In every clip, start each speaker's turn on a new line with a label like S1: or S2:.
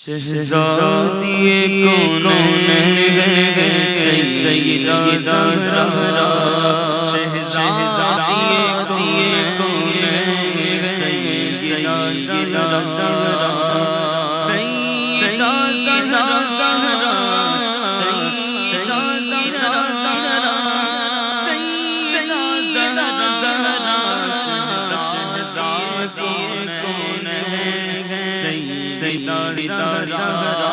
S1: شہزادی کونین ہے سیدہ زہرا، شہزادی کونین ہے سیدہ زہرا، سیدہ زہرا، سیدہ زہرا، سیدہ زہرا، شہزادی کونین ہے سیدہ زہرا،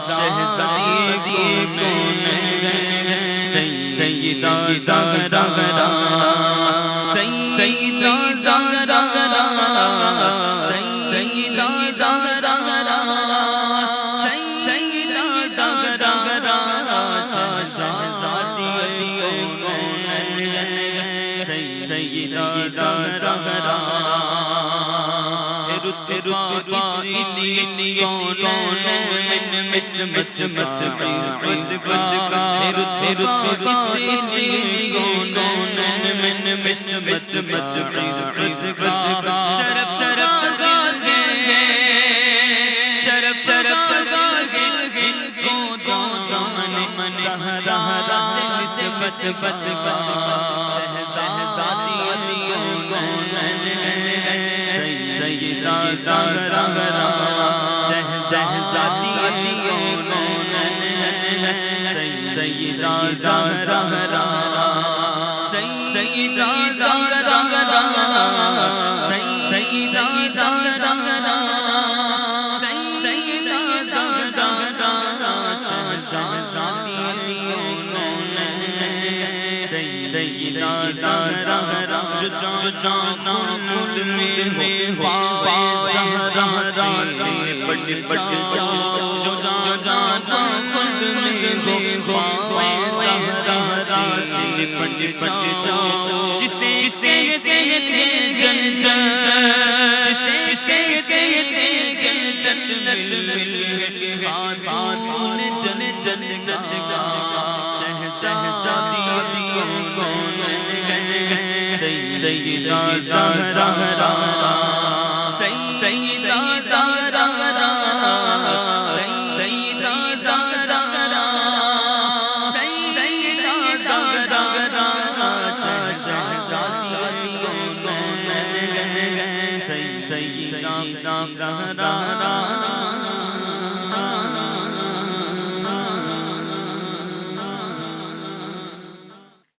S1: شہزادی کونین ہے سیدہ زہرا، سیدہ زہرا، سیدہ زہرا، سیدہ زہرا، شہزادی کونین ہے سیدہ زہرا، اسی کونین مس قیامت کا، اسی کونین مس قیامت کا، شرف کو دامن زہرا سے نسبت کا، شہزادی کونین سیدہ زہرا، شہزادی کونین سیدہ زہرا، سیدہ زہرا، سیدہ زہرا، سیدہ زہرا، شہزادی کونین سیدہ زہرا، جو جانا خود میں پائے زہرا سے بڑھ جاؤ، جو جانا خود میں پائے زہرا سے بڑھ جاؤ، جسے کہتے ہیں جنت، جسے کہتے ہیں جنت، مل خاتون جنت کا، شہزادی کونین سیدہ زہرا، سیدہ زہرا، سیدہ زہرا، سیدہ زہرا، شہزادی کونین سیدہ زہرا۔